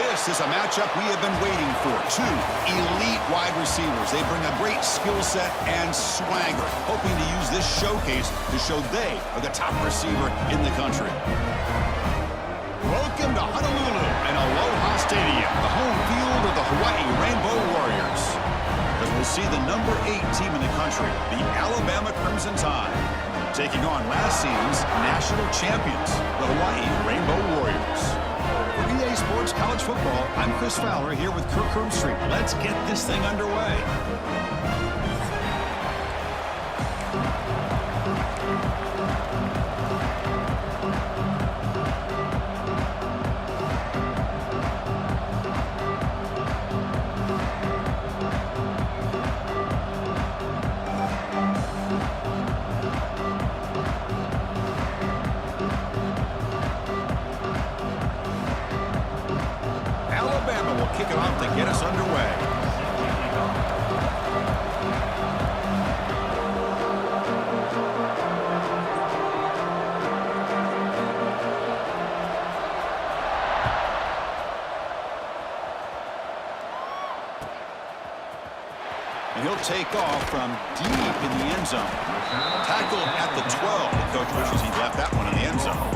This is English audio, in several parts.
This is a matchup we have been waiting for. Two elite wide receivers. They bring a great skill set and swagger, hoping to use this showcase to show they are the top receiver in the country. Welcome to Honolulu and Aloha Stadium, the home field of the Hawaii Rainbow Warriors. As we'll see the number 8 team in the country, the Alabama Crimson Tide, taking on last season's national champions, the Hawaii Rainbow Warriors. For EA Sports College Football, I'm Chris Fowler here with Kirk Herbstreit. Let's get this thing underway. Alabama will kick it off to get us underway. And he'll take off from deep in the end zone. Tackled at the 12. The coach wishes he left that one in the end zone.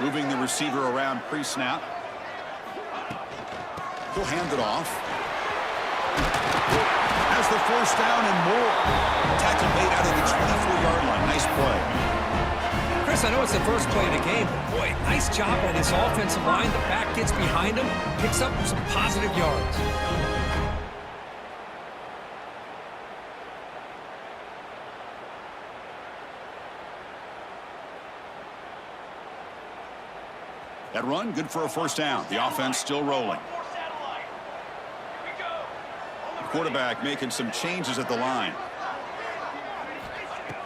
Moving the receiver around pre-snap. He'll hand it off. Has the first down and more. Tackle made out of the 24-yard line. Nice play. Chris, I know it's the first play of the game, but boy, nice job by this offensive line. The back gets behind him, picks up some positive yards. That run, good for a first down. The offense still rolling. The quarterback making some changes at the line.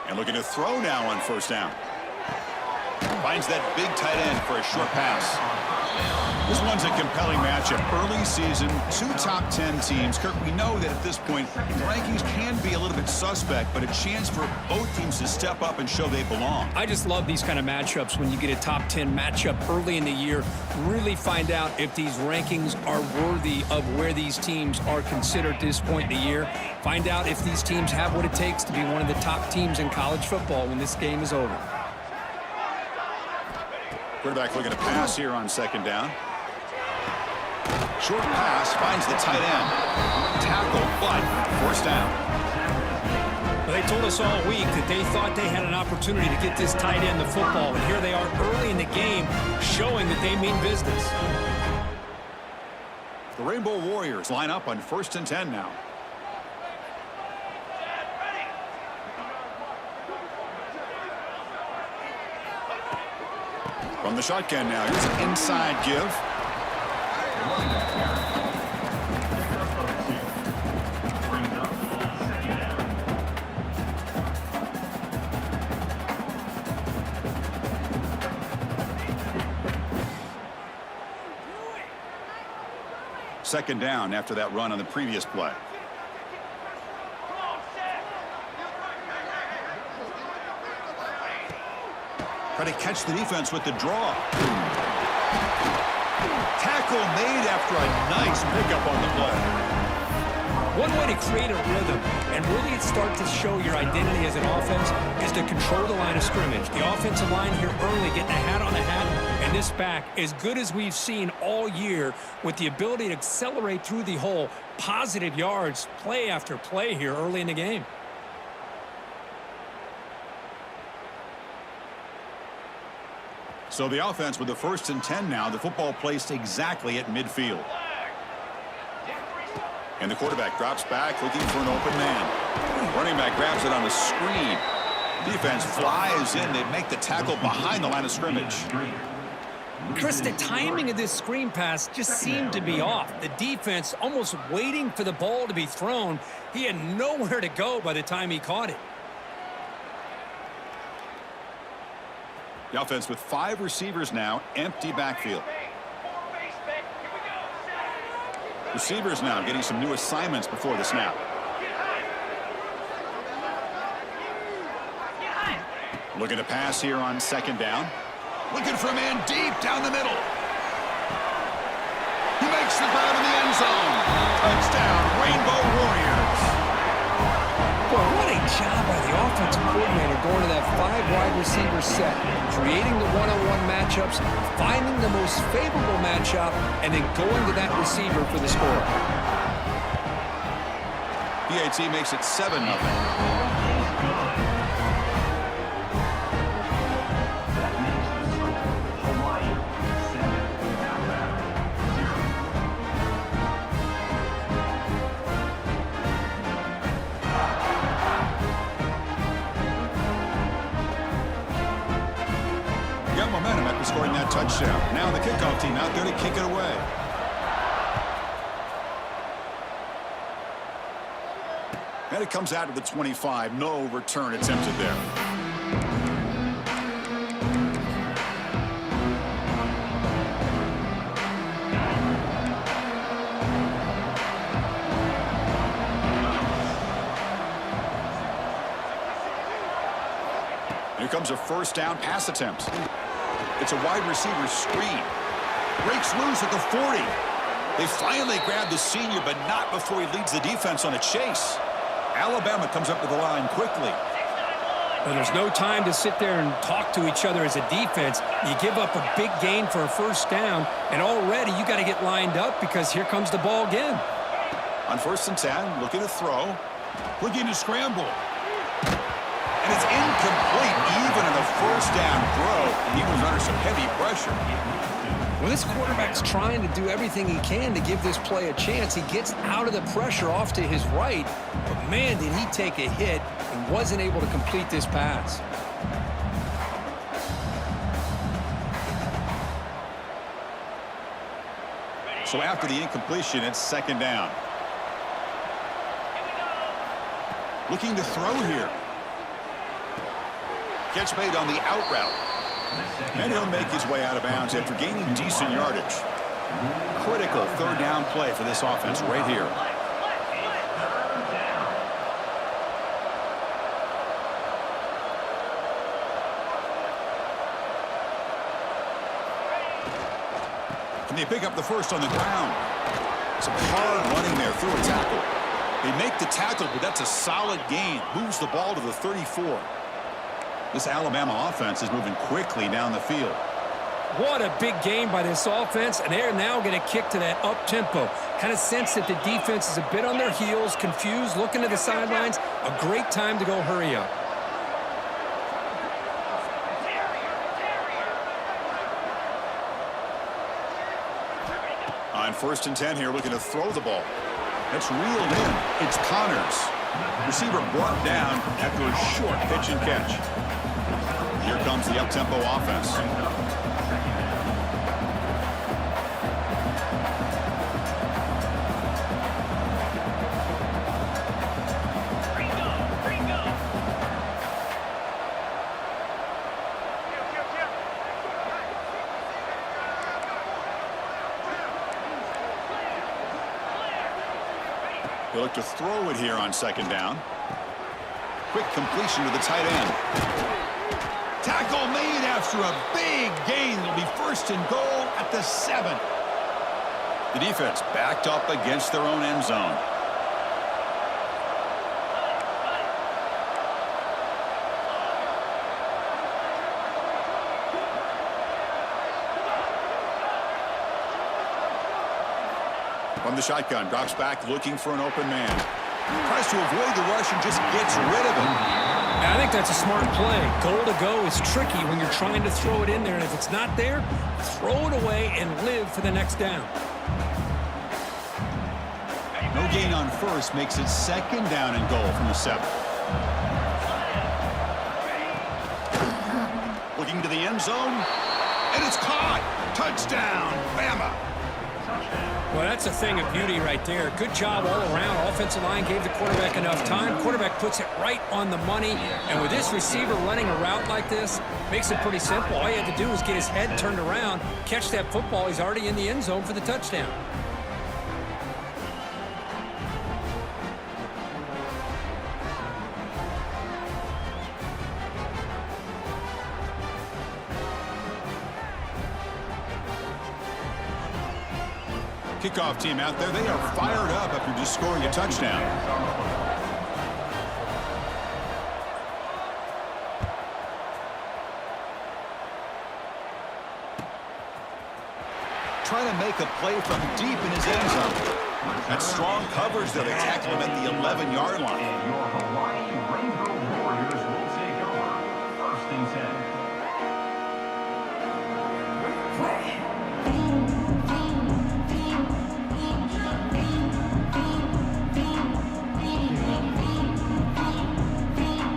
And looking to throw now on first down. Finds that big tight end for a short pass. This one's a compelling matchup. Early season, 2 top 10 teams. Kirk, we know that at this point, rankings can be a little bit suspect, but a chance for both teams to step up and show they belong. I just love these kind of matchups when you get a top 10 matchup early in the year. Really find out if these rankings are worthy of where these teams are considered at this point in the year. Find out if these teams have what it takes to be one of the top teams in college football when this game is over. Quarterback looking to pass here on second down. Short pass finds the tight end. Tackle, but first down. Well, they told us all week that they thought they had an opportunity to get this tight end the football, and here they are early in the game showing that they mean business. The Rainbow Warriors line up on 1st and 10 now. From the shotgun now, here's an inside give. Second down after that run on the previous play. Try to catch the defense with the draw. Tackle made after a nice pickup on the play. One way to create a rhythm and really start to show your identity as an offense is to control the line of scrimmage. The offensive line here early getting a hat on a hat, and this back as good as we've seen all year with the ability to accelerate through the hole. Positive yards, play after play here early in the game. So the offense with the 1st and 10 now, the football placed exactly at midfield. And the quarterback drops back looking for an open man. Running back grabs it on the screen. Defense flies in. They make the tackle behind the line of scrimmage. Chris, the timing of this screen pass just seemed to be off. The defense almost waiting for the ball to be thrown. He had nowhere to go by the time he caught it. The offense with 5 receivers now, empty backfield. Receivers now getting some new assignments before the snap. Looking to pass here on second down. Looking for a man deep down the middle. He makes the grab in the end zone. Touchdown, Rainbow Warriors. Well, what a job by the offensive coordinator going to that 5-wide receiver set, creating the one-on-one matchups, finding the most favorable matchup, and then going to that receiver for the score. PAT makes it 7-0. Momentum after scoring that touchdown. Now the kickoff team out there to kick it away. And it comes out to the 25. No return attempted there. Here comes a first down pass attempt. It's a wide receiver screen. Breaks loose at the 40. They finally grab the senior, but not before he leads the defense on a chase. Alabama comes up to the line quickly. Well, there's no time to sit there and talk to each other as a defense. You give up a big gain for a first down, and already you got to get lined up because here comes the ball again. On 1st and 10, looking to throw. Looking to scramble. And it's incomplete even in the first down throw. He was under some heavy pressure. Well, this quarterback's trying to do everything he can to give this play a chance. He gets out of the pressure off to his right, but man, did he take a hit and wasn't able to complete this pass. So after the incompletion, it's second down. Looking to throw here. Catch made on the out route. And he'll make his way out of bounds after gaining decent yardage. Critical third down play for this offense right here. Can they pick up the first on the ground? Some hard running there through a tackle. They make the tackle, but that's a solid gain. Moves the ball to the 34. This Alabama offense is moving quickly down the field. What a big game by this offense, and they're now going to kick to that up-tempo. Kind of sense that the defense is a bit on their heels, confused, looking to the sidelines. A great time to go hurry up. On 1st and 10 here, looking to throw the ball. That's reeled in. It's Connors. Receiver brought down after a short pitch and catch. Here comes the up-tempo offense. They look to throw it here on second down. Quick completion to the tight end. Tackle made after a big gain. It'll be 1st and goal at the 7. The defense backed up against their own end zone. From the shotgun, drops back looking for an open man. Tries to avoid the rush and just gets rid of it. I think that's a smart play. Goal to go is tricky when you're trying to throw it in there, and if it's not there, throw it away and live for the next down. No gain on first makes it second down and goal from the 7. Looking to the end zone. And it's caught. Touchdown, Bama. Well, that's a thing of beauty right there. Good job all around. Offensive line gave the quarterback enough time. Quarterback puts it right on the money. And with this receiver running a route like this, makes it pretty simple. All he had to do was get his head turned around, catch that football. He's already in the end zone for the touchdown. Kickoff team out there, they are fired up after just scoring a touchdown. Trying to make a play from deep in his end zone. That's strong coverage there. They tackle him at the 11-yard line. Your Hawaii Rainbow Warriors will take over 1st and 10.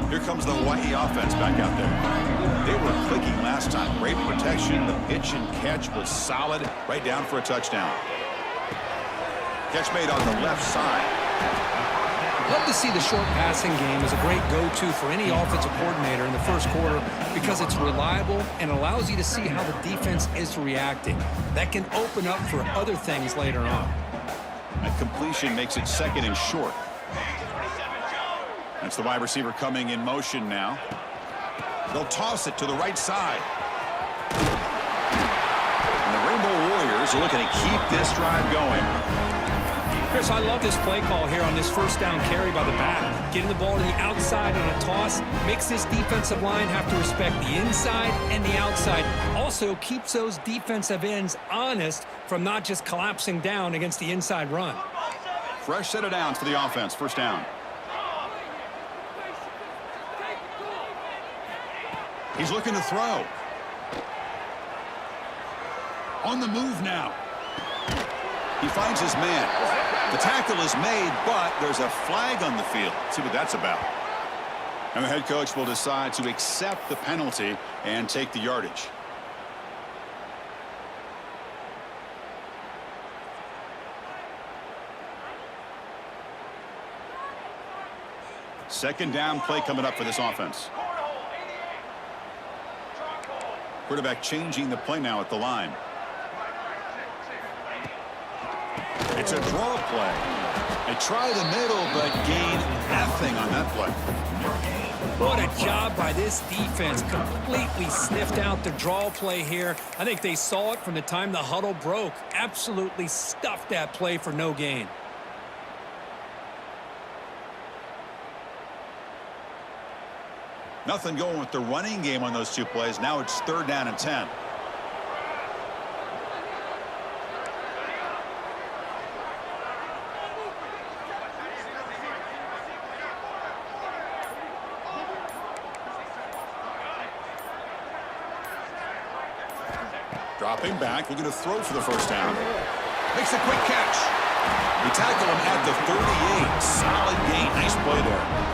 Here comes the Hawaii offense back out there. They were clicking last time. Great protection. The pitch and catch was solid. Right down for a touchdown. Catch made on the left side. Love to see the short passing game as a great go-to for any offensive coordinator in the first quarter because it's reliable and allows you to see how the defense is reacting. That can open up for other things later on. That completion makes it 2nd and short. That's the wide receiver coming in motion now. They'll toss it to the right side. And the Rainbow Warriors are looking to keep this drive going. Chris, I love this play call here on this 1st down carry by the back. Getting the ball to the outside on a toss makes this defensive line have to respect the inside and the outside. Also keeps those defensive ends honest from not just collapsing down against the inside run. Fresh set of downs for the offense. 1st down. He's looking to throw. On the move now. He finds his man. The tackle is made, but there's a flag on the field. Let's see what that's about. And the head coach will decide to accept the penalty and take the yardage. Second down play coming up for this offense. Quarterback changing the play now at the line. It's a draw play. They try the middle, but gain nothing on that play. What a job by this defense. Completely sniffed out the draw play here. I think they saw it from the time the huddle broke. Absolutely stuffed that play for no gain. Nothing going with the running game on those 2 plays. Now it's 3rd down and 10. Dropping back, looking to throw for the 1st down. Makes a quick catch. We tackle him at the 38. Solid gain. Nice play there.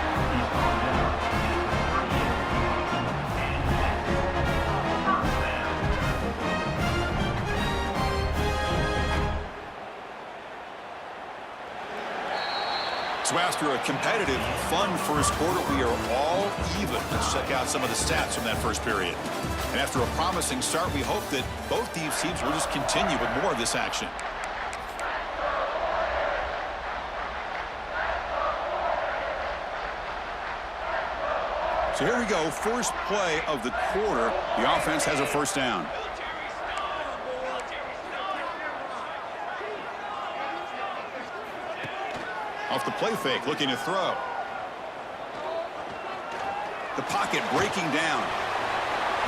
So after a competitive, fun 1st quarter, we are all even. Let's check out some of the stats from that 1st period. And after a promising start, we hope that both these teams will just continue with more of this action. So here we go, first play of the quarter. The offense has a 1st down. Off the play fake, looking to throw. The pocket breaking down.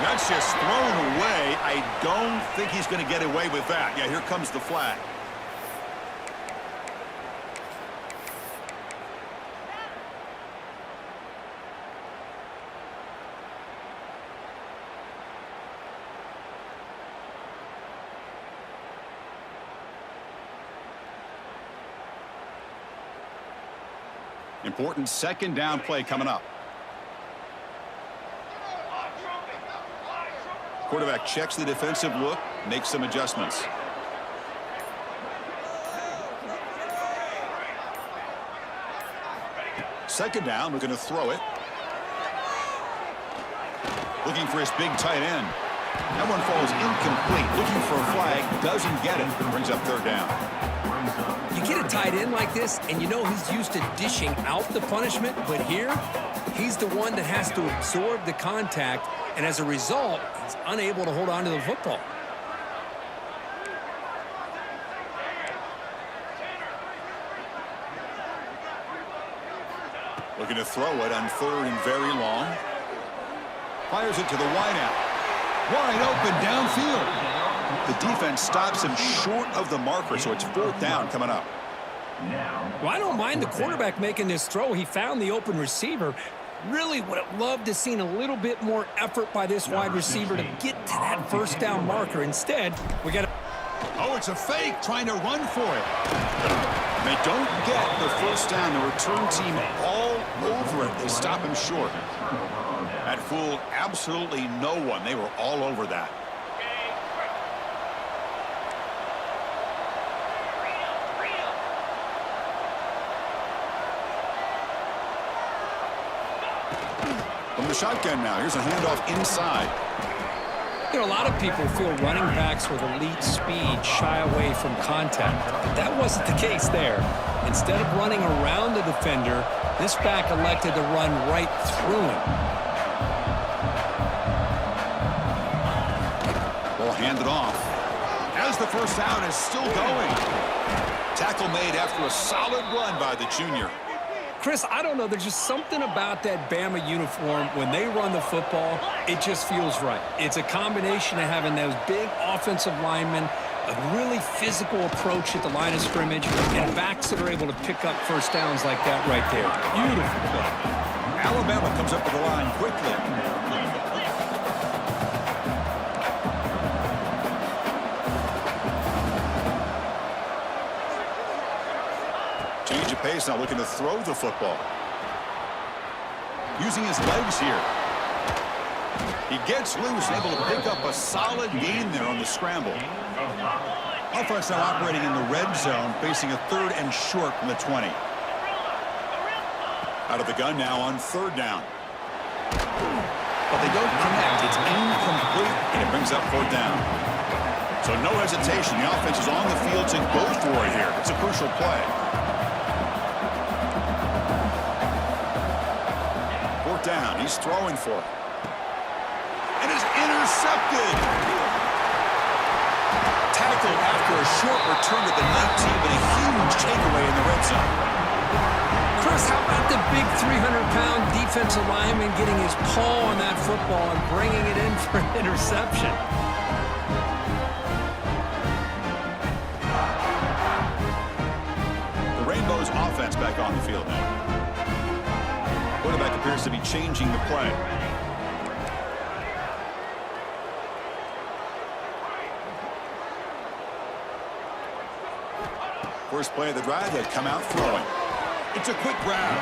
That's just thrown away. I don't think he's going to get away with that. Yeah, here comes the flag. Important 2nd down play coming up. Quarterback checks the defensive look, makes some adjustments. Second down, looking to throw it. Looking for his big tight end. That one falls incomplete. Looking for a flag, doesn't get it. Brings up third down. You get a tight end like this, and you know he's used to dishing out the punishment, but here, he's the one that has to absorb the contact, and as a result, he's unable to hold on to the football. Looking to throw it on third and very long. Fires it to the wideout. Wide open downfield. The defense stops him short of the marker, so it's fourth down coming up. Well, I don't mind the quarterback making this throw. He found the open receiver. Really would have loved to seen a little bit more effort by this wide receiver to get to that first down marker. Instead, we got to... Oh, it's a fake, trying to run for it. They don't get the first down. The return team all over it. They stop him short. That fooled absolutely no one. They were all over that. From the shotgun now, here's a handoff inside. You know, a lot of people feel running backs with elite speed shy away from contact, but that wasn't the case there. Instead of running around the defender, this back elected to run right through him. Ball handed off. As the first down is still going. Tackle made after a solid run by the junior. Chris, I don't know. There's just something about that Bama uniform. When they run the football, it just feels right. It's a combination of having those big offensive linemen, a really physical approach at the line of scrimmage, and backs that are able to pick up first downs like that right there. Beautiful play. Alabama comes up to the line quickly. Change of pace now, looking to throw the football. Using his legs here. He gets loose, able to pick up a solid gain there on the scramble. Offense now operating in the red zone, facing a third and short from the 20. Out of the gun now on third down. But they don't connect. It's incomplete, and it brings up fourth down. So no hesitation. The offense is on the field to go for it here. It's a crucial play. Down. He's throwing for it. And is intercepted. Tackled after a short return to the 19, but a huge takeaway in the red zone. Chris, how about the big 300-pound defensive lineman getting his paw on that football and bringing it in for an interception? The Rainbows offense back on the field now. Quarterback appears to be changing the play. First play of the drive, they come out throwing. It's a quick grab.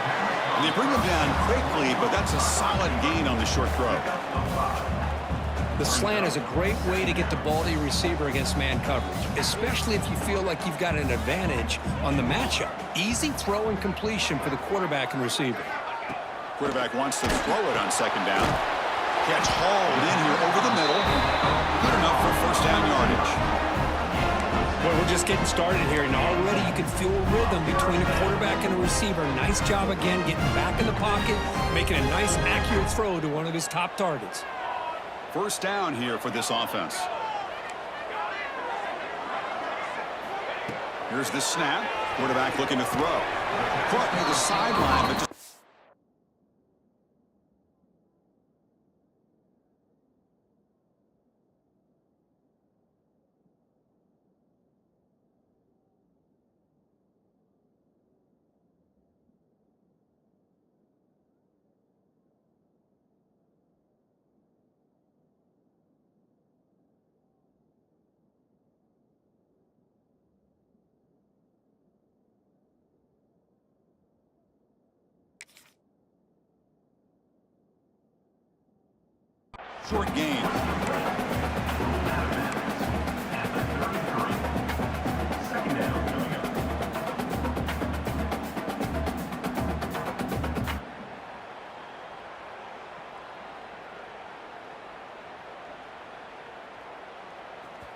And they bring him down quickly, but that's a solid gain on the short throw. The slant is a great way to get the ball to your receiver against man coverage, especially if you feel like you've got an advantage on the matchup. Easy throw and completion for the quarterback and receiver. Quarterback wants to throw it on second down. Catch hauled in here over the middle. Good enough for first down yardage. Well, we're just getting started here, and already you can feel a rhythm between a quarterback and a receiver. Nice job again getting back in the pocket, making a nice, accurate throw to one of his top targets. First down here for this offense. Here's the snap. Quarterback looking to throw. Caught near the sideline, but just... short game.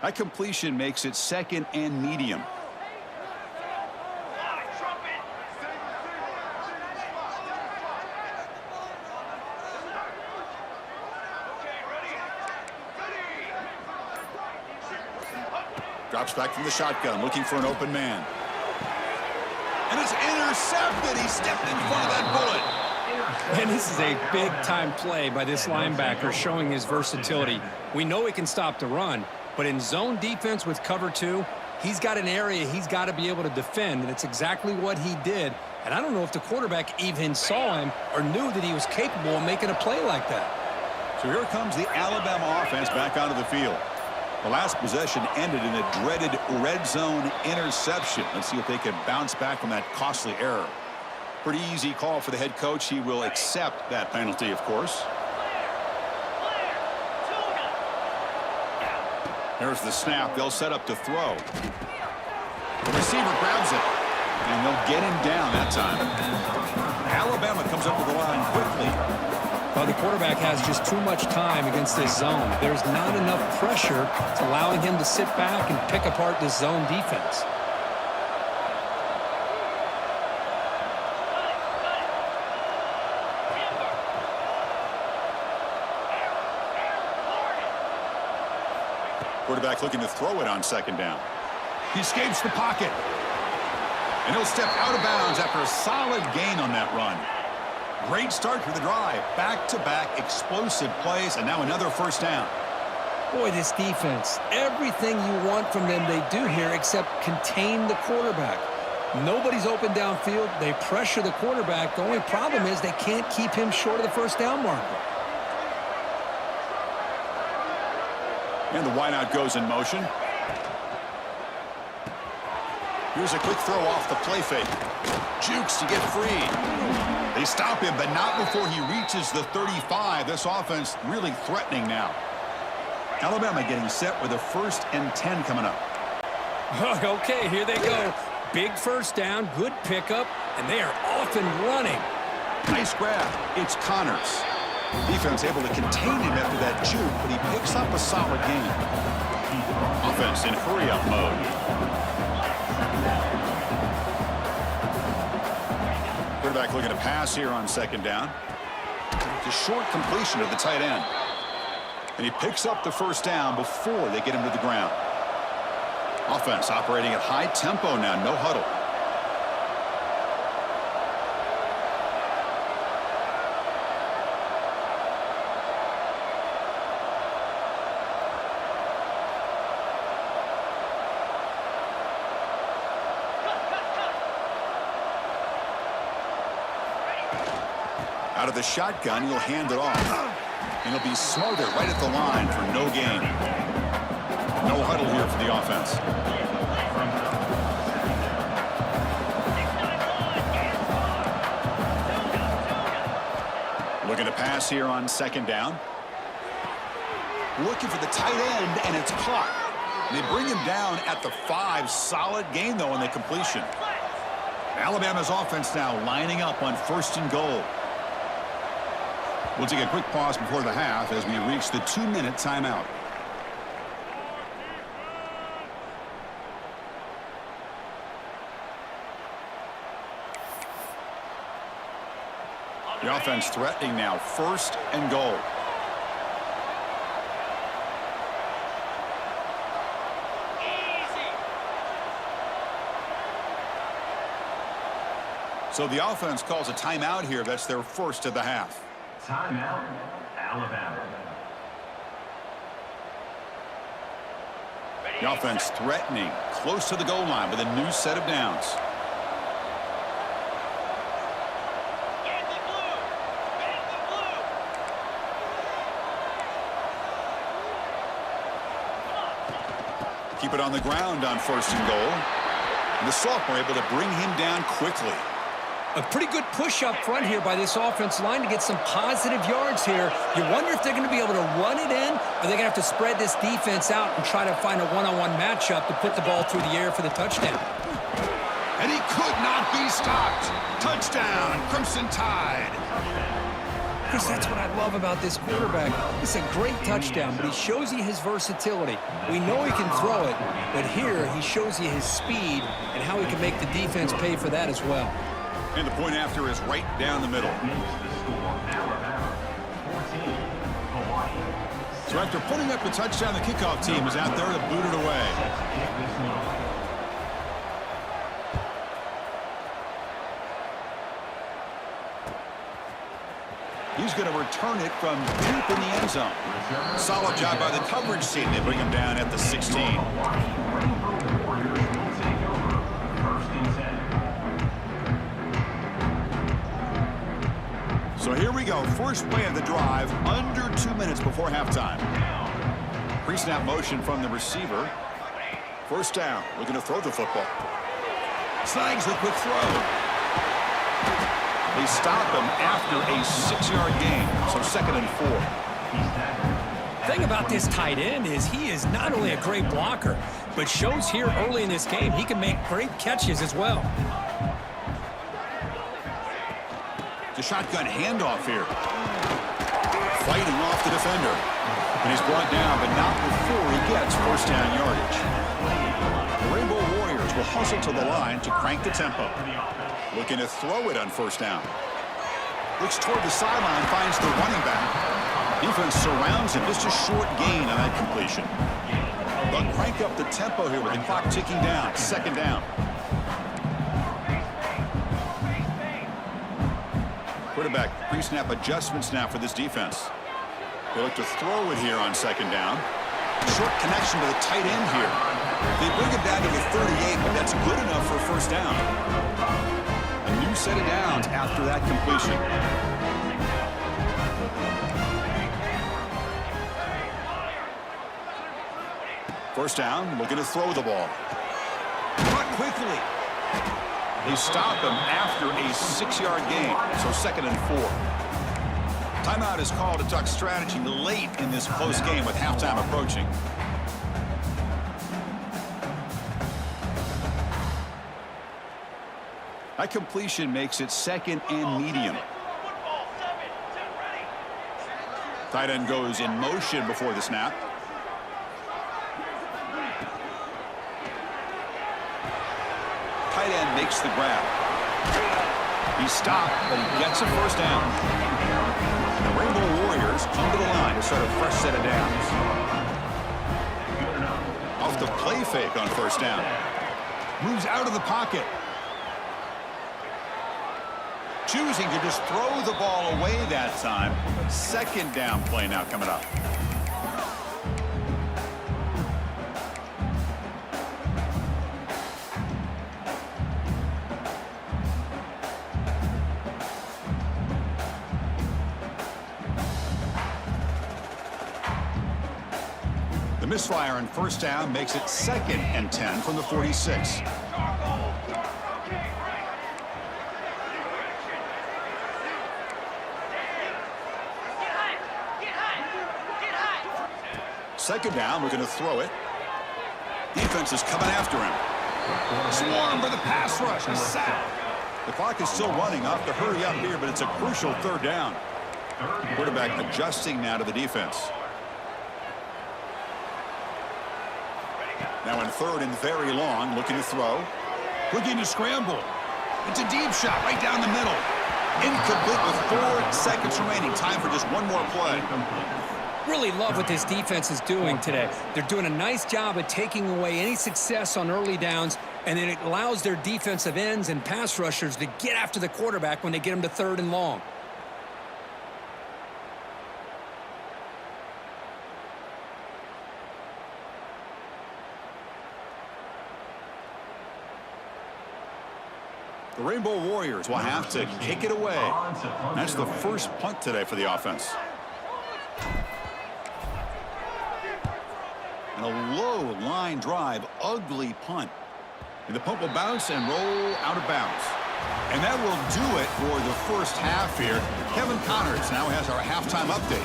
That completion makes it 2nd and medium. Drops back from the shotgun, looking for an open man. And it's intercepted. He stepped in front of that bullet. And this is a big-time play by this linebacker, showing his versatility. We know he can stop the run, but in zone defense with cover 2, he's got an area he's got to be able to defend, and it's exactly what he did. And I don't know if the quarterback even saw him or knew that he was capable of making a play like that. So here comes the Alabama offense back onto the field. The last possession ended in a dreaded red zone interception. Let's see if they can bounce back from that costly error. Pretty easy call for the head coach. He will accept that penalty, of course. There's the snap. They'll set up to throw. The receiver grabs it, and they'll get him down that time. Alabama comes up to the line quickly. Well, the quarterback has just too much time against this zone. There's not enough pressure to allowing him to sit back and pick apart this zone defense. Quarterback looking to throw it on 2nd down. He escapes the pocket. And he'll step out of bounds after a solid gain on that run. Great start to the drive. Back-to-back explosive plays, and now another 1st down. Boy, this defense, everything you want from them they do here except contain the quarterback. Nobody's open downfield. They pressure the quarterback. The only problem is they can't keep him short of the 1st down marker. And the wideout goes in motion. Here's a quick throw off the play fake. Jukes to get free. They stop him, but not before he reaches the 35. This offense really threatening now. Alabama getting set with a 1st and 10 coming up. Okay, here they go. Big 1st down, good pickup, and they are off and running. Nice grab. It's Connors. Defense able to contain him after that juke, but he picks up a solid gain. Offense in hurry-up mode. Quarterback looking to pass here on 2nd down. It's a short completion to the tight end. And he picks up the 1st down before they get him to the ground. Offense operating at high tempo now, no huddle. Out of the shotgun, he'll hand it off. And he'll be smothered right at the line for no gain. No huddle here for the offense. Looking to pass here on 2nd down. Looking for the tight end, and it's caught. They bring him down at the 5. Solid gain, though, in the completion. Alabama's offense now lining up on 1st and goal. We'll take a quick pause before the half as we reach the 2-minute timeout. The offense threatening now, 1st and goal. So the offense calls a timeout here. That's their 1st of the half. Timeout, Alabama. The offense threatening, close to the goal line with a new set of downs. Keep it on the ground on 1st and goal. And the sophomore able to bring him down quickly. A pretty good push up front here by this offensive line to get some positive yards here. You wonder if they're going to be able to run it in, or they're going to have to spread this defense out and try to find a one-on-one matchup to put the ball through the air for the touchdown. And he could not be stopped. Touchdown, Crimson Tide. Chris, that's what I love about this quarterback. It's a great touchdown, but he shows you his versatility. We know he can throw it, but here he shows you his speed and how he can make the defense pay for that as well. And the point after is right down the middle. So after putting up the touchdown, the kickoff team is out there to boot it away. He's going to return it from deep in the end zone. Solid job by the coverage team. They bring him down at the 16. So here we go. First play of the drive, under 2 minutes before halftime. Pre-snap motion from the receiver. First down. Looking to throw the football. Snags the quick throw. They stop him after a 6-yard gain. So 2nd and 4. The thing about this tight end is he is not only a great blocker, but shows here early in this game he can make great catches as well. The shotgun handoff here. Fighting off the defender. And he's brought down, but not before he gets first down yardage. The Rainbow Warriors will hustle to the line to crank the tempo. Looking to throw it on first down. Looks toward the sideline, finds the running back. Defense surrounds him. Just a short gain on that completion. They'll crank up the tempo here with the clock ticking down. 2nd down. Quarterback pre-snap adjustments now for this defense. They look to throw it here on 2nd down. Short connection to the tight end here. They bring it down to the 38, but that's good enough for first down. A new set of downs after that completion. First down, looking to throw the ball. Caught quickly. They stop him after a 6-yard gain, so 2nd and 4. Timeout is called to talk strategy late in this close game with halftime approaching. That completion makes it 2nd and medium. Tight end goes in motion before the snap. Tight end makes the grab. He's stopped, but he gets a first down. The Rainbow Warriors come to the line to start a fresh set of downs. Off the play fake on first down. Moves out of the pocket. Choosing to just throw the ball away that time. 2nd down play now coming up. The misfire on first down makes it 2nd and 10 from the 46. Second down, we're going to throw it. Defense is coming after him. Swarm for the pass rush. He's sacked. The clock is still running. Off to hurry up here, but it's a crucial 3rd down. Quarterback adjusting now to the defense. Now in 3rd and very long, looking to throw. Looking to scramble. It's a deep shot right down the middle. Incomplete with 4 seconds remaining. Time for just one more play. Really love what this defense is doing today. They're doing a nice job of taking away any success on early downs, and then it allows their defensive ends and pass rushers to get after the quarterback when they get him to 3rd and long. The Rainbow Warriors will have to kick it away. That's the first punt today for the offense. And a low line drive, ugly punt. And the punt will bounce and roll out of bounds. And that will do it for the first half here. Kevin Connors now has our halftime update.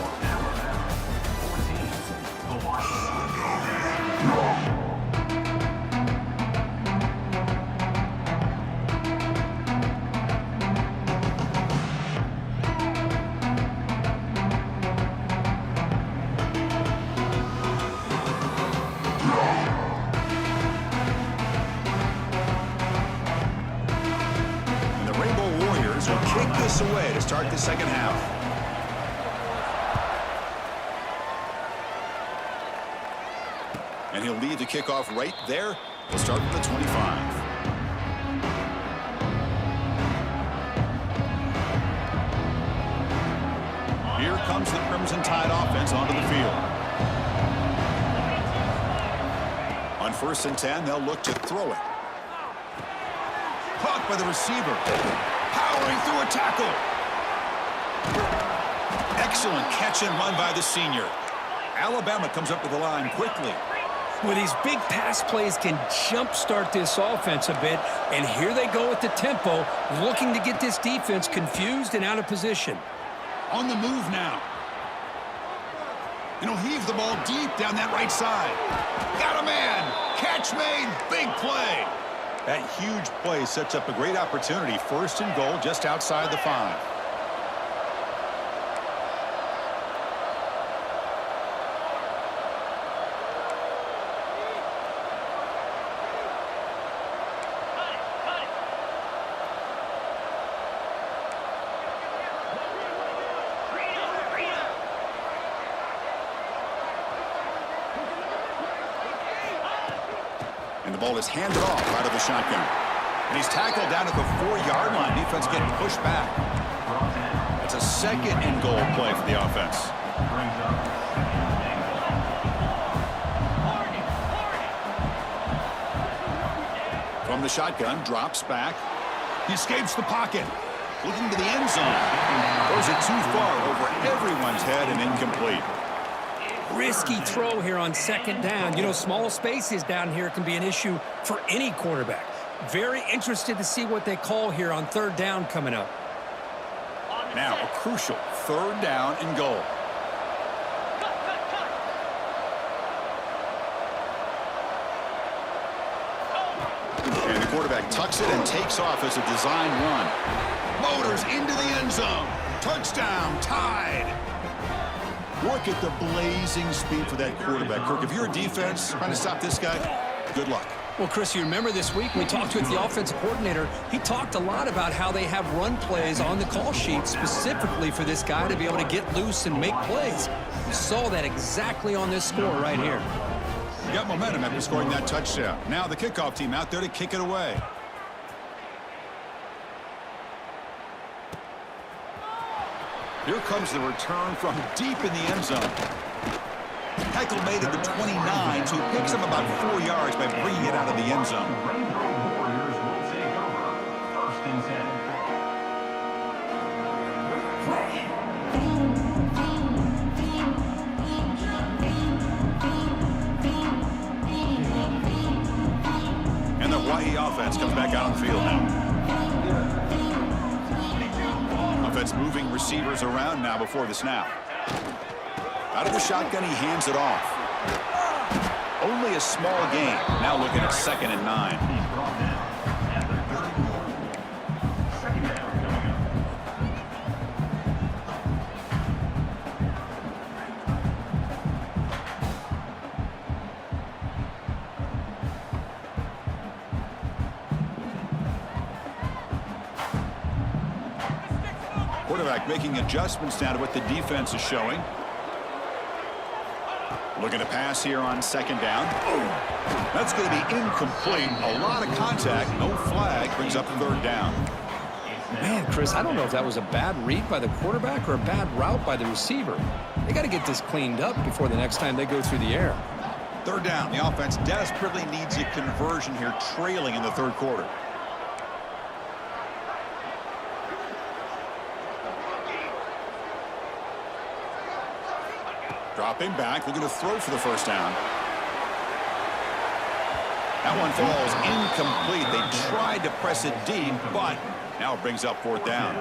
points away to start the second half. And he'll lead the kickoff right there. We'll start with the 25. Here comes the Crimson Tide offense onto the field. On 1st and 10, they'll look to throw it. Caught by the receiver. Powering through a tackle. Excellent catch and run by the senior. Alabama comes up to the line quickly. Well, these big pass plays can jumpstart this offense a bit, and here they go with the tempo, looking to get this defense confused and out of position. On the move now. And he'll heave the ball deep down that right side. Got a man. Catch made. Big play. That huge play sets up a great opportunity. 1st and goal just outside the 5. And the ball is handed off out of the shotgun. And he's tackled down at the 4-yard line. Defense getting pushed back. It's a 2nd and goal play for the offense. From the shotgun, drops back. He escapes the pocket. Looking to the end zone. Throws it too far over everyone's head and incomplete. Risky throw here on 2nd down. You know, small spaces down here can be an issue for any quarterback. Very interested to see what they call here on 3rd down coming up. Now a crucial 3rd down and goal. And the quarterback tucks it and takes off as a design run. Motors into the end zone. Touchdown, Tide. Look at the blazing speed for that quarterback. Kirk, if you're a defense trying to stop this guy, good luck. Well, Chris, you remember this week we talked with the offensive coordinator. He talked a lot about how they have run plays on the call sheet specifically for this guy to be able to get loose and make plays. We saw that exactly on this score right here. You got momentum after scoring that touchdown. Now the kickoff team out there to kick it away. Here comes the return from deep in the end zone. Tackle made at the 29, so he picks him about 4 yards by bringing it out of the end zone. Rainbow Warriors will take over 1st and 10. And the Hawaii offense comes back out on the field now. Offense moving receivers around now before the snap. Out of the shotgun, he hands it off. Only a small gain. Now looking at 2nd and 9. He's brought down at the 34. 2nd down coming up. Quarterback making adjustments now to what the defense is showing. Looking to pass here on 2nd down. That's going to be incomplete. A lot of contact. No flag. Brings up 3rd down. Man, Chris, I don't know if that was a bad read by the quarterback or a bad route by the receiver. They got to get this cleaned up before the next time they go through the air. 3rd down. The offense desperately needs a conversion here, trailing in the 3rd quarter. Dropping back, looking to throw for the 1st down. That one falls incomplete. They tried to press it deep, but now it brings up 4th down.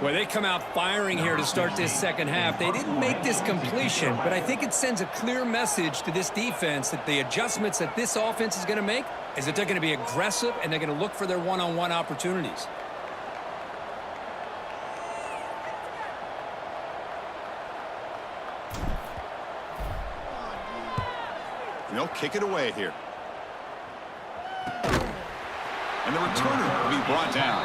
Well, they come out firing here to start this 2nd half. They didn't make this completion, but I think it sends a clear message to this defense that the adjustments that this offense is going to make is that they're going to be aggressive and they're going to look for their one-on-one opportunities. They'll kick it away here. And the returner will be brought down.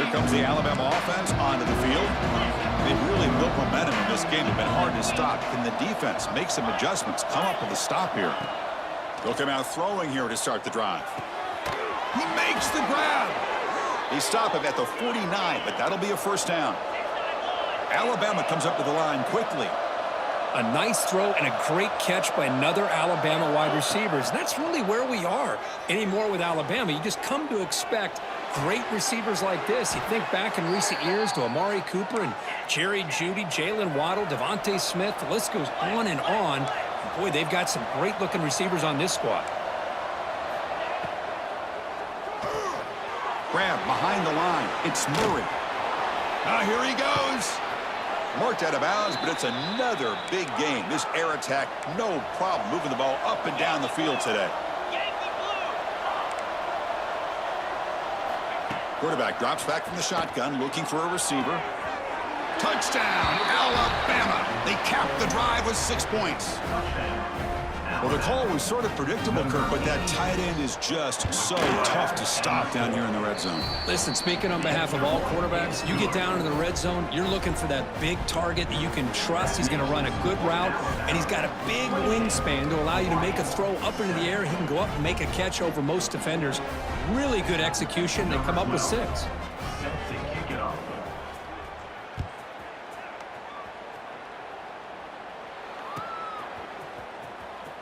Here comes the Alabama offense onto the field. They've really built momentum in this game. It's been hard to stop. Can the defense make some adjustments, come up with a stop here? They'll come out throwing here to start the drive. He makes the grab. They stop him at the 49, but that'll be a first down. Alabama comes up to the line quickly. A nice throw and a great catch by another Alabama wide receivers. That's really where we are anymore with Alabama. You just come to expect great receivers like this. You think back in recent years to Amari Cooper and Jerry Jeudy, Jalen Waddle, Devontae Smith. The list goes on and on. Boy, they've got some great-looking receivers on this squad. Grab behind the line. It's Murray. Now here he goes. Marked out of bounds, but it's another big game. This air attack, no problem moving the ball up and down the field today. Quarterback drops back from the shotgun, looking for a receiver. Touchdown, Alabama. They capped the drive with 6 points. Well, the call was sort of predictable, Kirk, but that tight end is just so tough to stop down here in the red zone. Listen, speaking on behalf of all quarterbacks, you get down into the red zone, you're looking for that big target that you can trust. He's going to run a good route, and he's got a big wingspan to allow you to make a throw up into the air. He can go up and make a catch over most defenders. Really good execution. They come up with 6.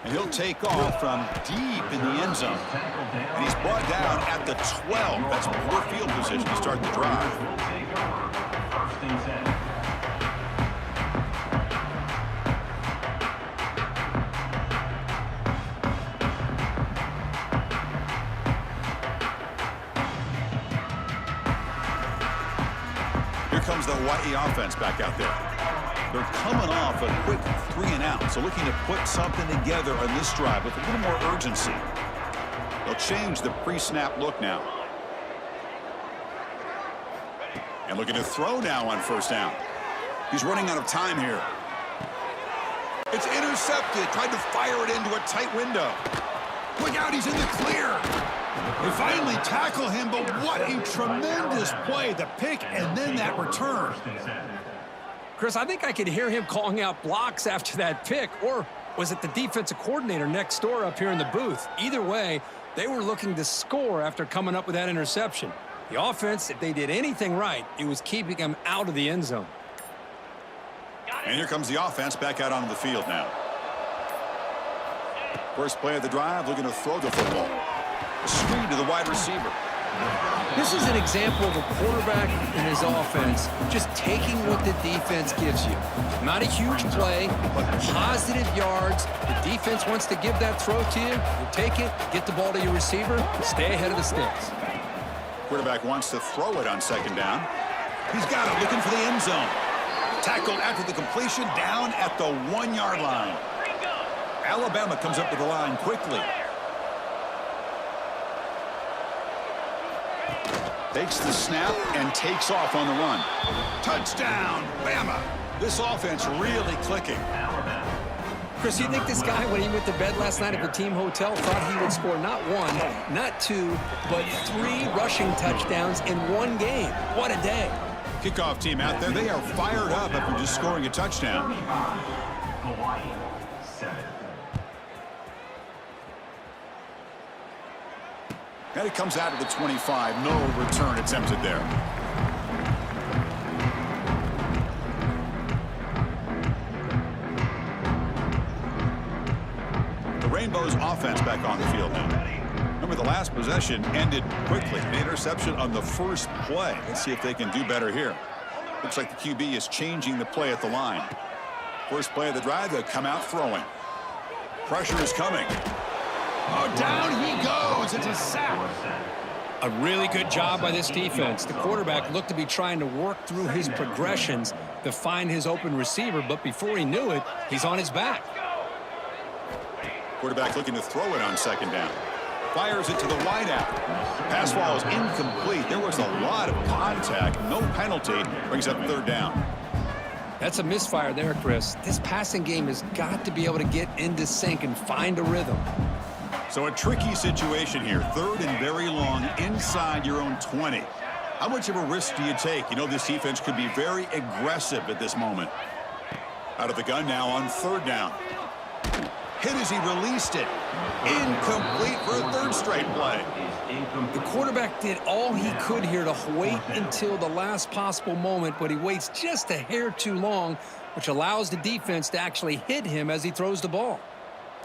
And he'll take off from deep in the end zone. And he's brought down at the 12. That's poor field position to start the drive. Here comes the Hawaii offense back out there. They're coming off a quick 3-and-out, so looking to put something together on this drive with a little more urgency. They'll change the pre-snap look now. And looking to throw now on first down. He's running out of time here. It's intercepted. Tried to fire it into a tight window. Look out, he's in the clear. They finally tackle him, but what a tremendous play. The pick and then that return. Chris, I think I could hear him calling out blocks after that pick, or was it the defensive coordinator next door up here in the booth? Either way, they were looking to score after coming up with that interception. The offense, if they did anything right, it was keeping them out of the end zone. And here comes the offense back out onto the field now. First play of the drive, looking to throw the football. A screen to the wide receiver. This is an example of a quarterback and his offense just taking what the defense gives you. Not a huge play, but positive yards. The defense wants to give that throw to you. You take it, get the ball to your receiver, stay ahead of the sticks. Quarterback wants to throw it on second down. He's got it, looking for the end zone. Tackled after the completion, down at the 1-yard line. Alabama comes up to the line quickly. Takes the snap and takes off on the run. Touchdown, Bama. This offense really clicking. Chris, you think this guy, when he went to bed last night at the team hotel, thought he would score not 1, not 2, but 3 rushing touchdowns in 1 game? What a day. Kickoff team out there, they are fired up after just scoring a touchdown. Hawaii 7. And it comes out of the 25. No return attempted there. The Rainbows offense back on the field now. Remember, the last possession ended quickly. An interception on the first play. Let's see if they can do better here. Looks like the QB is changing the play at the line. First play of the drive, they'll come out throwing. Pressure is coming. Oh, down he goes. It's a sack. A really good job by this defense. The quarterback looked to be trying to work through his progressions to find his open receiver, but before he knew it, he's on his back. Quarterback looking to throw it on second down. Fires it to the wideout. Pass ball is incomplete. There was a lot of contact. No penalty. Brings up third down. That's a misfire there, Chris. This passing game has got to be able to get into sync and find a rhythm. So a tricky situation here. Third and very long inside your own 20. How much of a risk do you take? You know this defense could be very aggressive at this moment. Out of the gun now on 3rd down. Hit as he released it. Incomplete for a 3rd straight play. The quarterback did all he could here to wait until the last possible moment, but he waits just a hair too long, which allows the defense to actually hit him as he throws the ball.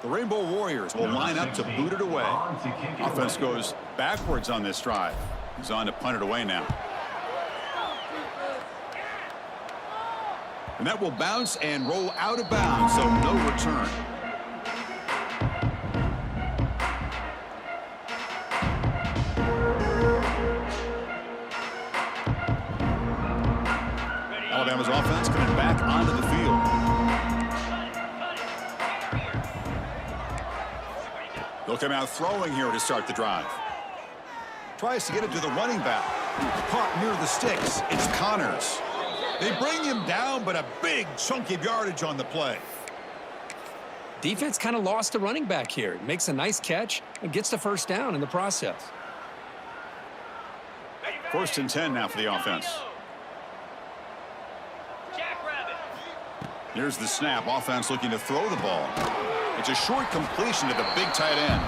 The Rainbow Warriors will line up to boot it away. Offense goes backwards on this drive. He's on to punt it away now. And that will bounce and roll out of bounds, so no return. Alabama's offense coming back onto the field. They'll come out throwing here to start the drive. Tries to get it to the running back. Caught near the sticks. It's Connors. They bring him down, but a big chunk of yardage on the play. Defense kind of lost the running back here. Makes a nice catch and gets the 1st down in the process. 1st and 10 now for the offense. Here's the snap. Offense looking to throw the ball. It's a short completion to the big tight end.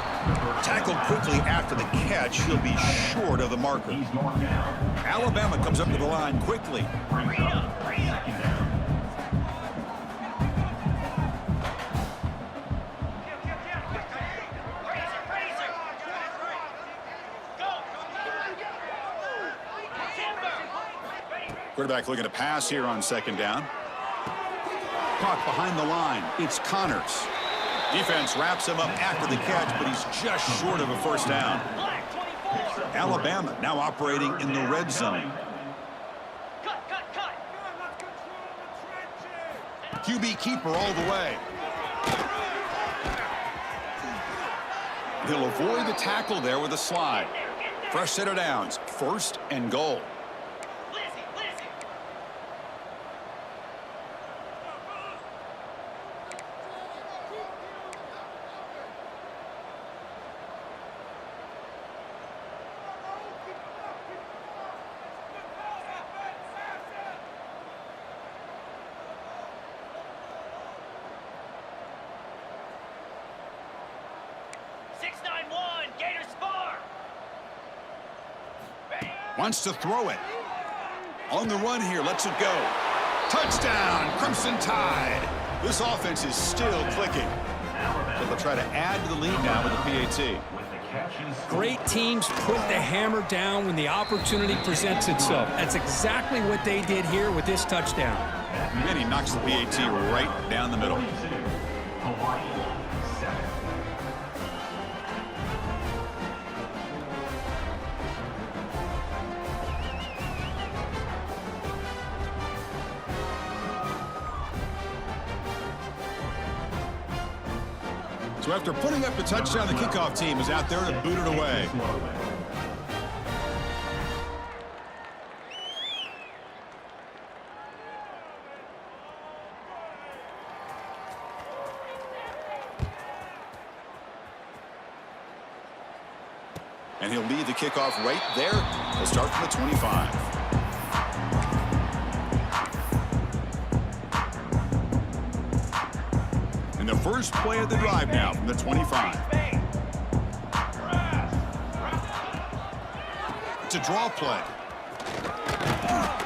Tackled quickly after the catch. He'll be short of the marker. Alabama comes up to the line quickly. Quarterback looking to pass here on 2nd down. Caught behind the line. It's Connors. Defense wraps him up after the catch, but he's just short of a 1st down. Alabama now operating in the red zone. QB keeper all the way. He'll avoid the tackle there with a slide. Fresh set of downs. 1st and goal. Wants to throw it. On the run here, lets it go. Touchdown, Crimson Tide. This offense is still clicking. So they'll try to add to the lead now with the PAT. Great teams put the hammer down when the opportunity presents itself. That's exactly what they did here with this touchdown. And he knocks the PAT right down the middle. So after putting up the touchdown, the kickoff team is out there to boot it away. And he'll lead the kickoff right there. He'll start from the 25. And the first play of the drive now from the 25. It's a draw play.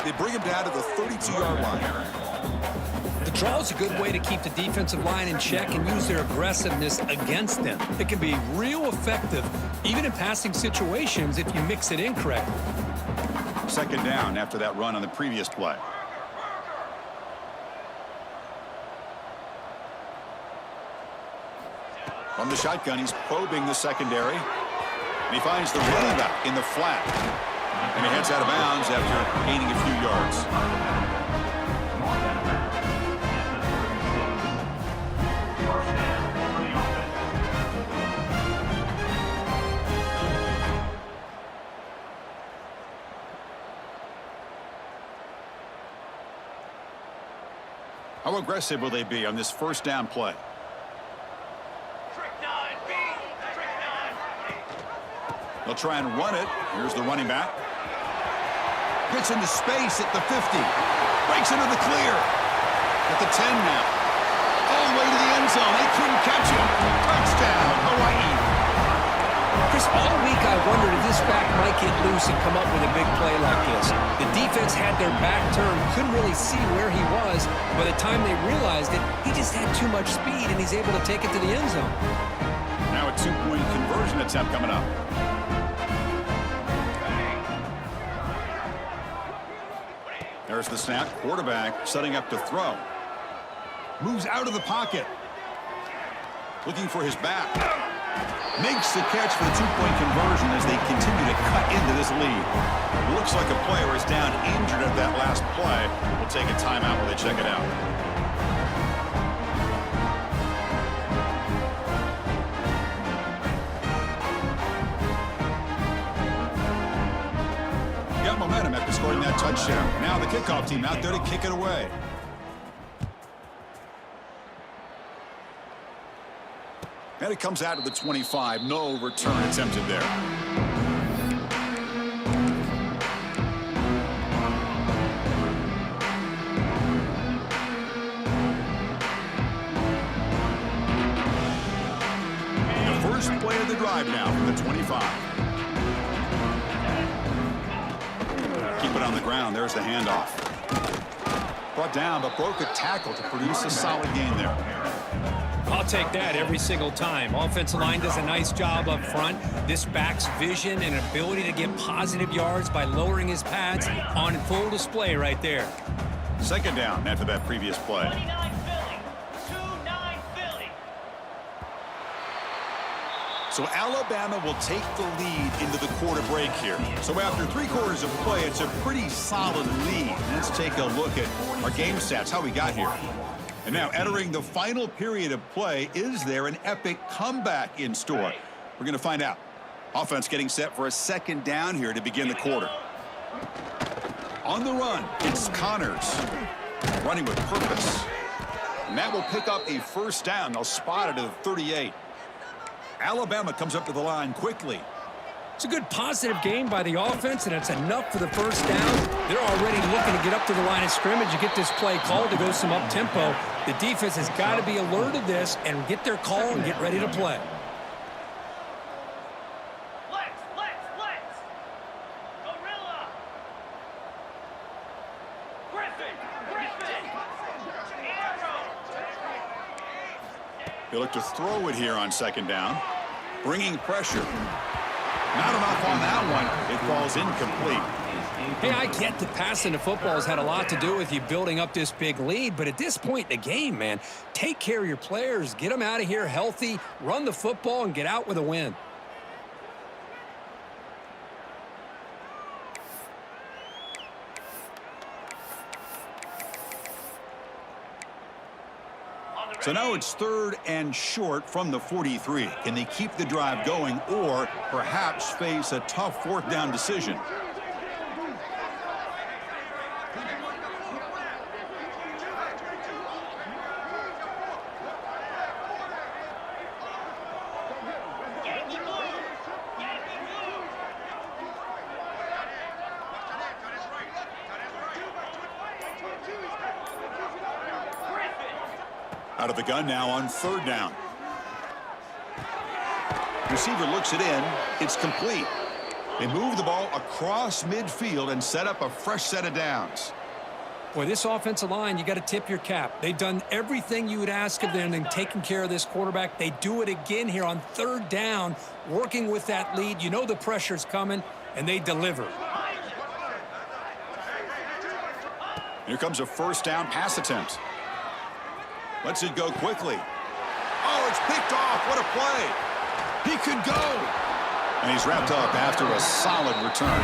They bring him down to the 32-yard line. The draw is a good way to keep the defensive line in check and use their aggressiveness against them. It can be real effective, even in passing situations, if you mix it in correctly. 2nd down after that run on the previous play. From the shotgun, he's probing the secondary. And he finds the running back in the flat. And he heads out of bounds after gaining a few yards. How aggressive will they be on this 1st down play? They'll try and run it. Here's the running back. Gets into space at the 50. Breaks into the clear. At the 10 now. All the way to the end zone. They couldn't catch him. Touchdown, Hawaii. Chris, all week I wondered if this back might get loose and come up with a big play like this. The defense had their back turned, couldn't really see where he was. By the time they realized it, he just had too much speed, and he's able to take it to the end zone. Now a two-point conversion attempt coming up. There's the snap. Quarterback setting up to throw. Moves out of the pocket. Looking for his back. Makes the catch for the two-point conversion as they continue to cut into this lead. Looks like a player is down injured at that last play. We'll take a timeout while they check it out. Got momentum after scoring that touchdown. Now the kickoff team out there to kick it away. And it comes out of the 25. No return attempted there. The first play of the drive now from the 25. Keep it on the ground. There's the handoff. Brought down, but broke a tackle to produce a solid gain there. I'll take that every single time. Offensive line does a nice job up front. This back's vision and ability to get positive yards by lowering his pads on full display right there. Second down after that previous play. 29 Philly. 2-9 Philly. So Alabama will take the lead into the quarter break here. So after 3 quarters of play, it's a pretty solid lead. Let's take a look at our game stats, how we got here. And now entering the final period of play, is there an epic comeback in store? We're going to find out. Offense getting set for a second down here to begin the quarter. On the run, it's Connors running with purpose. And that will pick up a first down. They'll spot it at the 38. Alabama comes up to the line quickly. It's a good positive game by the offense, and it's enough for the first down. They're already looking to get up to the line of scrimmage and get this play called to go some up-tempo. The defense has got to be alert of this and get their call and get ready to play. Flex. Gorilla. Griffin. Arrow. They look to throw it here on second down. Bringing pressure. Not enough on that one. It falls incomplete. Hey, I get that passing the football has had a lot to do with you building up this big lead, but at this point in the game, man, take care of your players, get them out of here healthy, run the football, and get out with a win. So now it's 3rd and short from the 43. Can they keep the drive going or perhaps face a tough 4th down decision? Out of the gun now on 3rd down. Receiver looks it in. It's complete. They move the ball across midfield and set up a fresh set of downs. Boy, this offensive line, you got to tip your cap. They've done everything you would ask of them and taking care of this quarterback. They do it again here on 3rd down, working with that lead. You know the pressure's coming, and they deliver. Here comes a first down pass attempt. Lets it go quickly. Oh, it's picked off. What a play. He could go. And he's wrapped up after a solid return.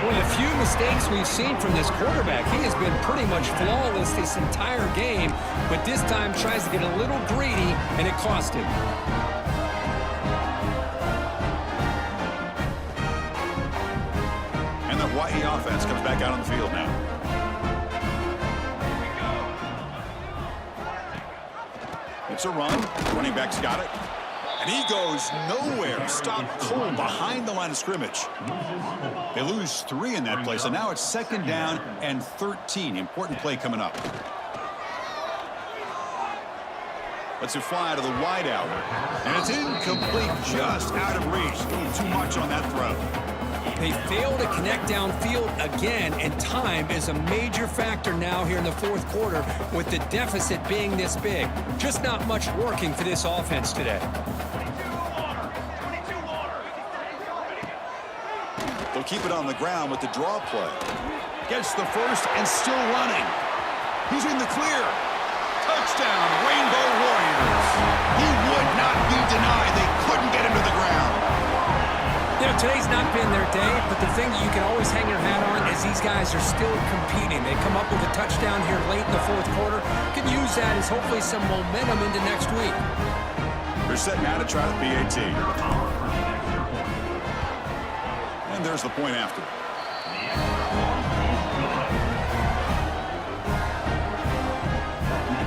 Well, the few mistakes we've seen from this quarterback, he has been pretty much flawless this entire game, but this time tries to get a little greedy, and it cost him. And the Hawaii offense comes back out on the field now. It's a run. Running back's got it. And And he goes nowhere. Stopped cold behind the line of scrimmage. They lose 3 in that play, so now it's 2nd down and 13. Important play coming up. Lets it fly to the wideout. And it's incomplete, just out of reach. Doing too much on that throw. They fail to connect downfield again, and time is a major factor now here in the 4th quarter with the deficit being this big. Just not much working for this offense today. They'll keep it on the ground with the draw play. Gets the first and still running. He's in the clear. Touchdown, Rainbow Warriors. He would not be denied. They couldn't get him to the ground. You know, today's not been their day, but the thing that you can always hang your hat on is these guys are still competing. They come up with a touchdown here late in the 4th quarter. Can use that as hopefully some momentum into next week. They're set now to try the PAT. And there's the point after.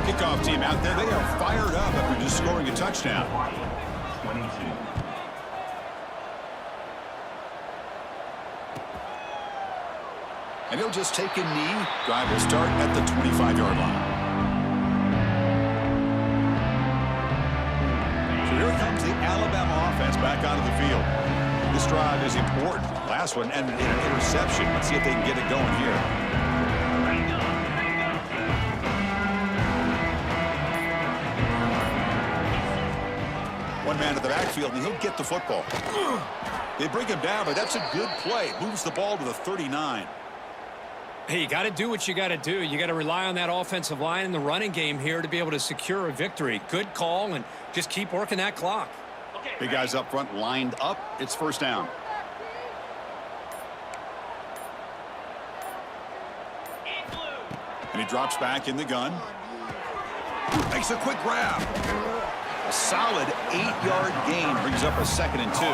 Kickoff team out there, they are fired up after just scoring a touchdown. 22. And he'll just take a knee. Drive will start at the 25-yard line. So here comes the Alabama offense back onto the field. This drive is important. Last one ended in an interception. Let's see if they can get it going here. One man to the backfield, and he'll get the football. They bring him down, but that's a good play. Moves the ball to the 39. Hey, you got to do what you got to do. You got to rely on that offensive line in the running game here to be able to secure a victory. Good call, and just keep working that clock. Big guys up front lined up. It's 1st down. And he drops back in the gun. Makes a quick grab. A solid 8-yard gain brings up a 2nd and 2.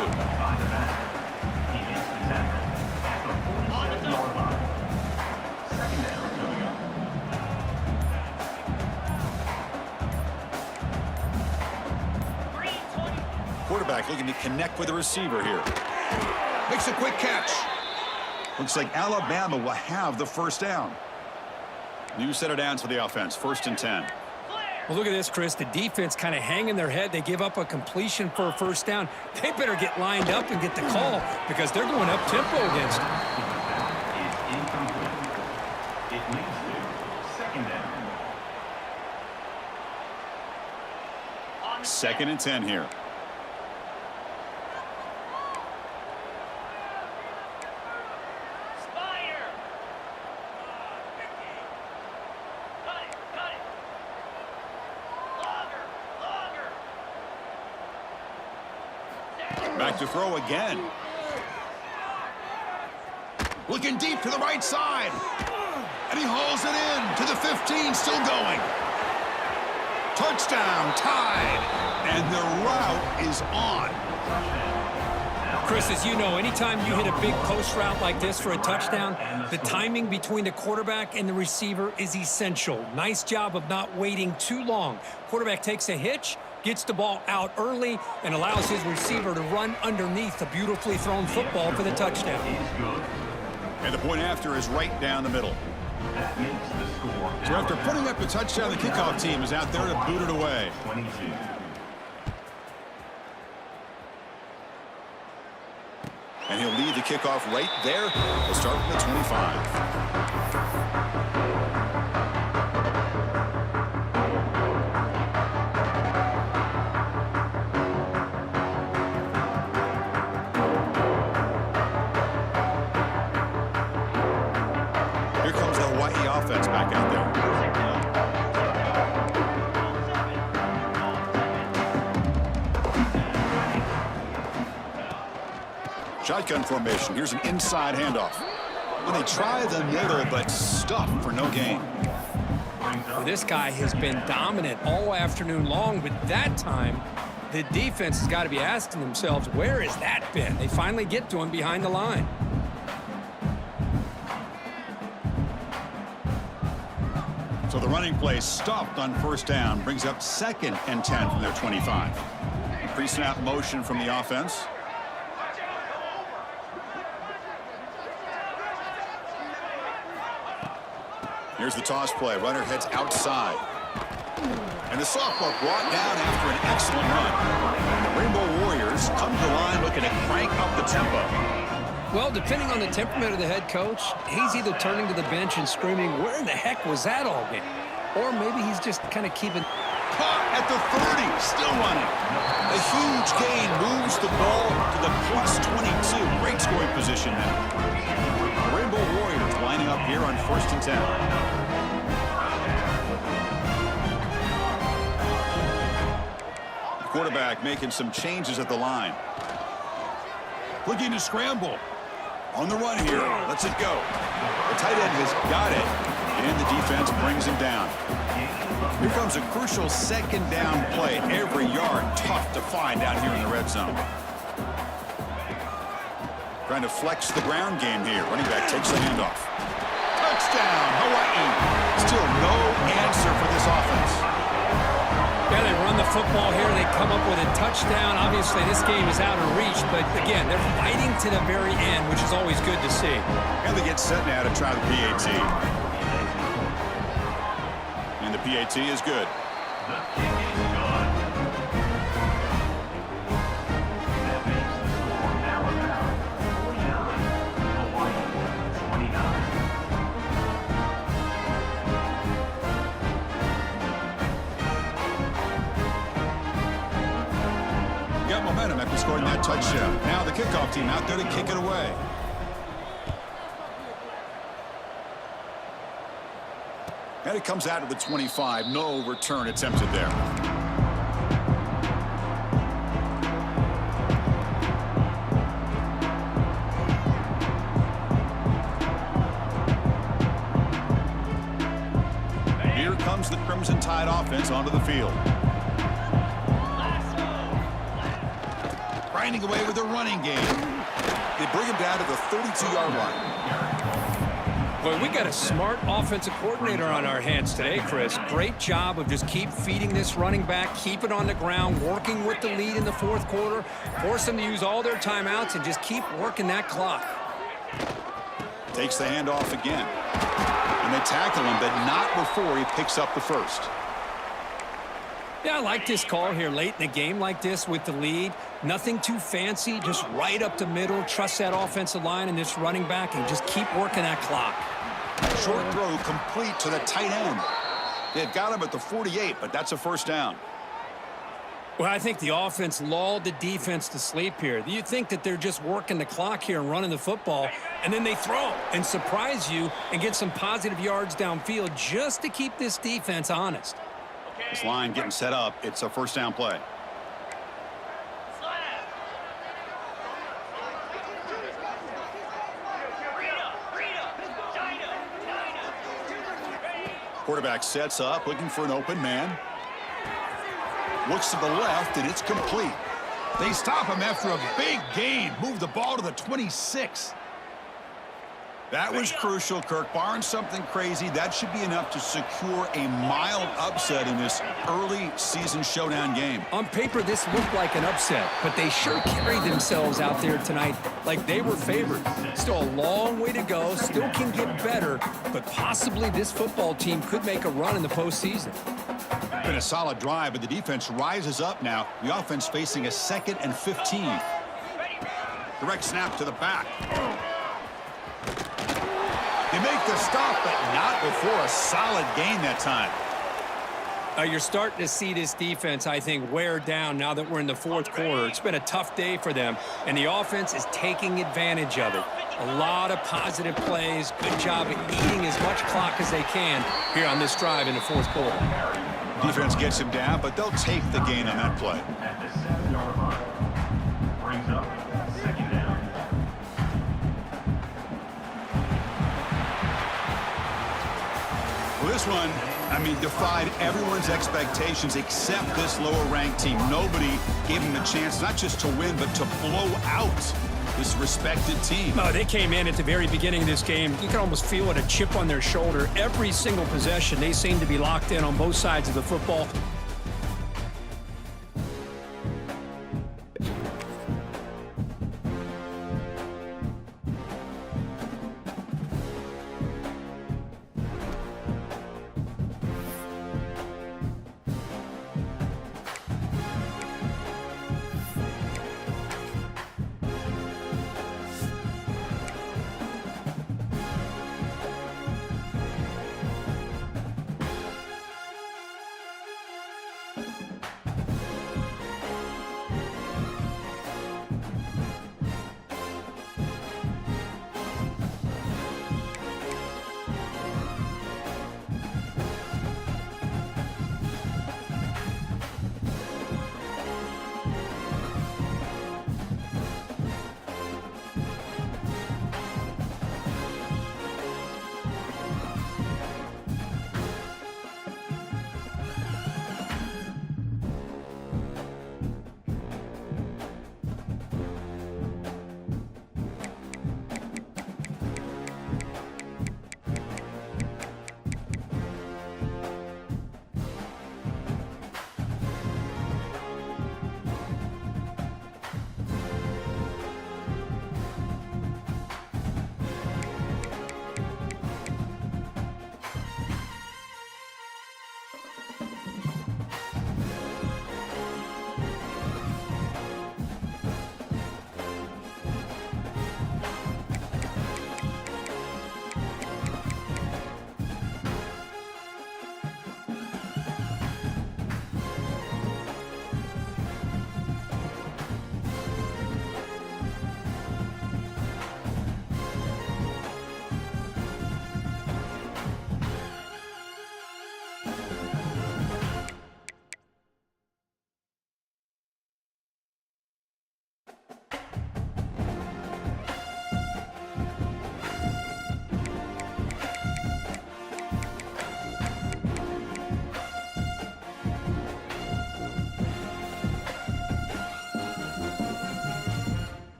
Quarterback looking to connect with the receiver here. Makes a quick catch. Looks like Alabama will have the 1st down. New set of downs for the offense. 1st and 10. Well, look at this, Chris. The defense kind of hanging their head. They give up a completion for a 1st down. They better get lined up and get the call because they're going up tempo against them. It's incomplete. It leads to 2nd down. 2nd and 10 here. Back to throw again. Looking deep to the right side. And he hauls it in to the 15, still going. Touchdown, tied. And the route is on. Chris, as you know, anytime you hit a big post route like this for a touchdown, the timing between the quarterback and the receiver is essential. Nice job of not waiting too long. Quarterback takes a hitch, gets the ball out early, and allows his receiver to run underneath the beautifully thrown football for the touchdown. And the point after is right down the middle. That makes the score. So after putting up the touchdown, the kickoff team is out there to boot it away. 22. And he'll lead the kickoff right there. We'll start from the 25. Offense back out there. Shotgun formation. Here's an inside handoff. And they try the middle, but stuffed for no gain. Well, this guy has been dominant all afternoon long, but that time, the defense has got to be asking themselves, where has that been? They finally get to him behind the line. So the running play stopped on 1st down, brings up 2nd and 10 from their 25. Pre-snap motion from the offense. Here's the toss play. Runner heads outside. And the softball brought down after an excellent run. And the Rainbow Warriors come to the line looking to crank up the tempo. Well, depending on the temperament of the head coach, he's either turning to the bench and screaming, where in the heck was that all game? Or maybe he's just kind of keeping... Caught at the 30, still running. A huge gain moves the ball to the plus 22. Great scoring position now. The Rainbow Warriors lining up here on 1st and 10. The quarterback making some changes at the line. Looking to scramble. On the run here. Lets it go. The tight end has got it. And the defense brings him down. Here comes a crucial 2nd down play. Every yard tough to find out here in the red zone. Trying to flex the ground game here. Running back takes the handoff. Touchdown, Hawaii. Still no answer for this offense. Yeah, they run the football here. They come up with a touchdown. Obviously, this game is out of reach. But, again, they're fighting to the very end, which is always good to see. And they get set now to try the PAT. And the PAT is good. The kick is good. That makes the score Alabama 49, Hawaii 29. Got momentum after scoring that touchdown. Now the kickoff team out there to kick it away. And it comes out of the 25. No return attempted there. Here comes the Crimson Tide offense onto the field. Grinding away with a running game. They bring him down to the 32-yard line. Boy, we got a smart offensive coordinator on our hands today, Chris. Great job of just keep feeding this running back, keep it on the ground, working with the lead in the 4th quarter, force them to use all their timeouts, and just keep working that clock. Takes the handoff again. And they tackle him, but not before he picks up the first. Yeah, I like this call here late in the game like this with the lead. Nothing too fancy, just right up the middle. Trust that offensive line and this running back and just keep working that clock. Short throw complete to the tight end. They've got him at the 48, but that's a first down. Well, I think the offense lulled the defense to sleep here. You think that they're just working the clock here and running the football, and then they throw and surprise you and get some positive yards downfield just to keep this defense honest. This line getting set up. It's a first down play. Quarterback sets up, looking for an open man. Looks to the left, and it's complete. They stop him after a big gain. Move the ball to the 26. That was crucial, Kirk. Barring something crazy, that should be enough to secure a mild upset in this early season showdown game. On paper, this looked like an upset, but they sure carried themselves out there tonight like they were favored. Still a long way to go, still can get better, but possibly this football team could make a run in the postseason. Been a solid drive, but the defense rises up now. The offense facing a 2nd and 15. Direct snap to the back. They make the stop, but not before a solid gain that time. You're starting to see this defense, I think, wear down now that we're in the 4th quarter. It's been a tough day for them, and the offense is taking advantage of it. A lot of positive plays. Good job of eating as much clock as they can here on this drive in the 4th quarter. Defense gets him down, but they'll take the gain on that play. At the 7-yard line. Brings up 2nd down. Well, this one, I mean, defied everyone's expectations except this lower-ranked team. Nobody gave them a chance not just to win, but to blow out this respected team. No, they came in at the very beginning of this game. You can almost feel it, a chip on their shoulder. Every single possession, they seem to be locked in on both sides of the football.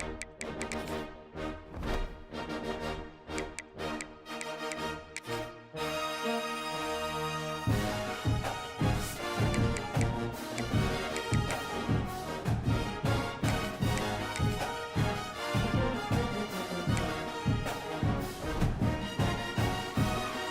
You